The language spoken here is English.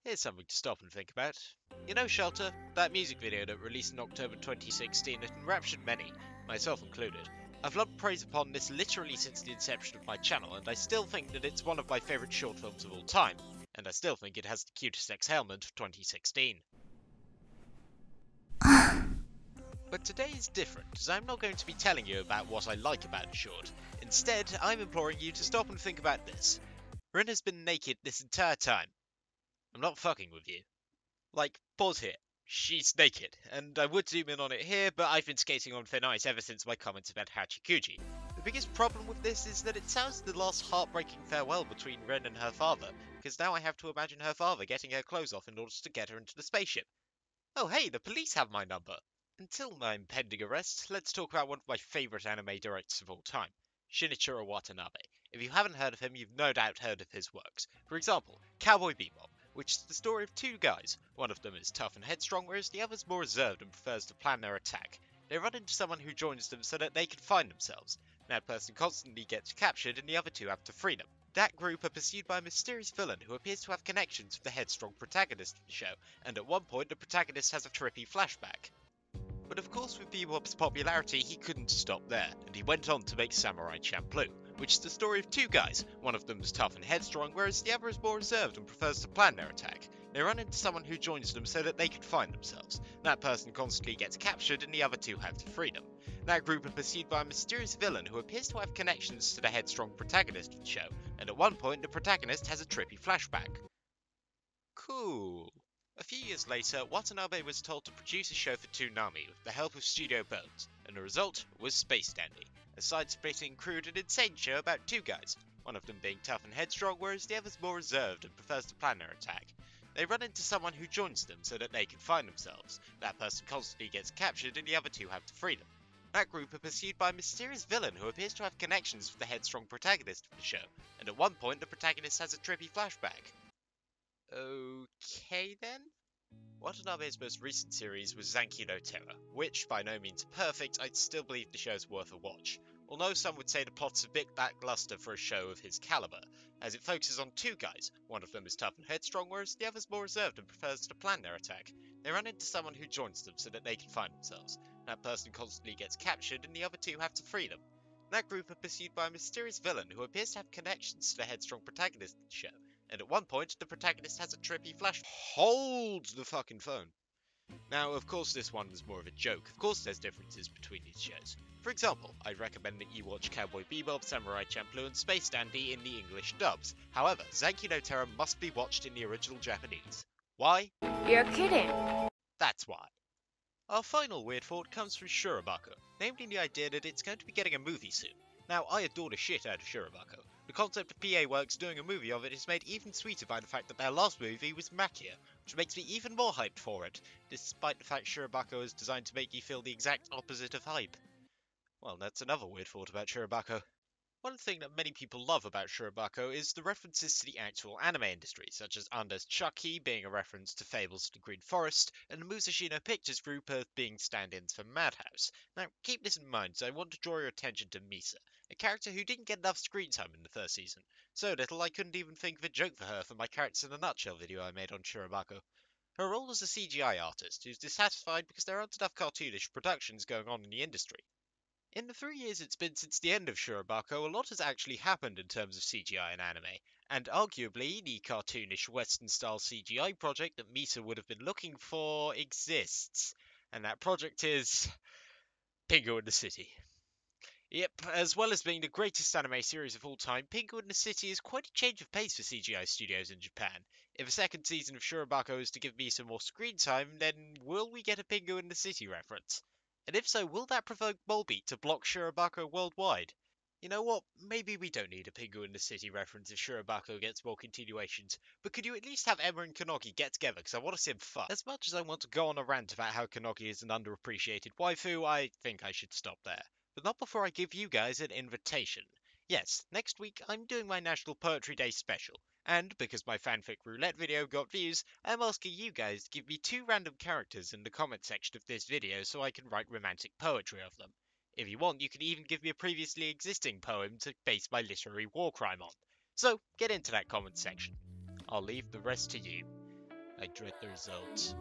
Here's something to stop and think about. You know Shelter? That music video that released in October 2016 that enraptured many, myself included. I've loved praise upon this literally since the inception of my channel, and I still think that it's one of my favourite short films of all time, and I still think it has the cutest exhalment of 2016. But today is different, as I'm not going to be telling you about what I like about the short. Instead, I'm imploring you to stop and think about this. Rin has been naked this entire time. I'm not fucking with you. Like, pause here. She's naked, and I would zoom in on it here, but I've been skating on thin ice ever since my comments about Hachikuji. The biggest problem with this is that it sounds the last heartbreaking farewell between Ren and her father, because now I have to imagine her father getting her clothes off in order to get her into the spaceship. Oh hey, the police have my number! Until my impending arrest, let's talk about one of my favourite anime directors of all time, Shinichiro Watanabe. If you haven't heard of him, you've no doubt heard of his works. For example, Cowboy Bebop, which is the story of two guys. One of them is tough and headstrong, whereas the other's more reserved and prefers to plan their attack. They run into someone who joins them so that they can find themselves. That person constantly gets captured and the other two have to free them. That group are pursued by a mysterious villain who appears to have connections with the headstrong protagonist of the show, and at one point the protagonist has a trippy flashback. But of course with Bebop's popularity he couldn't stop there, and he went on to make Samurai Champloo, which is the story of two guys. One of them is tough and headstrong, whereas the other is more reserved and prefers to plan their attack. They run into someone who joins them so that they can find themselves. That person constantly gets captured and the other two have to free them. That group are pursued by a mysterious villain who appears to have connections to the headstrong protagonist of the show, and at one point the protagonist has a trippy flashback. Cool. A few years later, Watanabe was told to produce a show for Toonami with the help of Studio Bones, and the result was Space Dandy, a side-splitting, crude and insane show about two guys, one of them being tough and headstrong, whereas the other's more reserved and prefers to plan their attack. They run into someone who joins them so that they can find themselves. That person constantly gets captured and the other two have to free them. That group are pursued by a mysterious villain who appears to have connections with the headstrong protagonist of the show, and at one point the protagonist has a trippy flashback. Okay then? Watanabe's most recent series was Zanki no Terror, which, by no means perfect, I still believe the show is worth a watch. Although some would say the plot's a bit lackluster for a show of his caliber, as it focuses on two guys. One of them is tough and headstrong, whereas the other's more reserved and prefers to plan their attack. They run into someone who joins them so that they can find themselves. That person constantly gets captured and the other two have to free them. That group are pursued by a mysterious villain who appears to have connections to the headstrong protagonist of the show, and at one point the protagonist has a trippy flash. Hold the fucking phone. Now, of course this one is more of a joke. Of course there's differences between these shows. For example, I'd recommend that you watch Cowboy Bebop, Samurai Champloo and Space Dandy in the English dubs. However, Zanki no Terror must be watched in the original Japanese. Why? You're kidding. That's why. Our final weird thought comes from Shurabako, namely the idea that it's going to be getting a movie soon. Now, I adore the shit out of Shurabako. The concept of PA Works doing a movie of it is made even sweeter by the fact that their last movie was Makia, which makes me even more hyped for it, despite the fact Shurabako is designed to make you feel the exact opposite of hype. Well, that's another weird thought about Shurabako. One thing that many people love about Shurabako is the references to the actual anime industry, such as Anda's Chucky being a reference to Fables of the Green Forest, and the Musashino Pictures Group being stand-ins for Madhouse. Now, keep this in mind, so I want to draw your attention to Misa, a character who didn't get enough screen time in the first season. So little I couldn't even think of a joke for her for my Characters in a Nutshell video I made on Shurabako. Her role as a CGI artist who's dissatisfied because there aren't enough cartoonish productions going on in the industry. In the 3 years it's been since the end of Shurabako, a lot has actually happened in terms of CGI and anime, and arguably the cartoonish Western-style CGI project that Misa would have been looking for exists, and that project is Pingu in the City. Yep, as well as being the greatest anime series of all time, Pingu in the City is quite a change of pace for CGI studios in Japan. If a second season of Shurabako is to give Misa more screen time, then will we get a Pingu in the City reference? And if so, will that provoke Molbeat to block Shurabako worldwide? You know what, maybe we don't need a Pingu in the City reference if Shurabako gets more continuations, but could you at least have Emma and Konogi get together, because I want to see them fuck. As much as I want to go on a rant about how Konogi is an underappreciated waifu, I think I should stop there. But not before I give you guys an invitation. Yes, next week I'm doing my National Poetry Day special, and because my fanfic roulette video got views, I'm asking you guys to give me 2 random characters in the comment section of this video so I can write romantic poetry of them. If you want, you can even give me a previously existing poem to base my literary war crime on. So, get into that comment section. I'll leave the rest to you. I dread the result.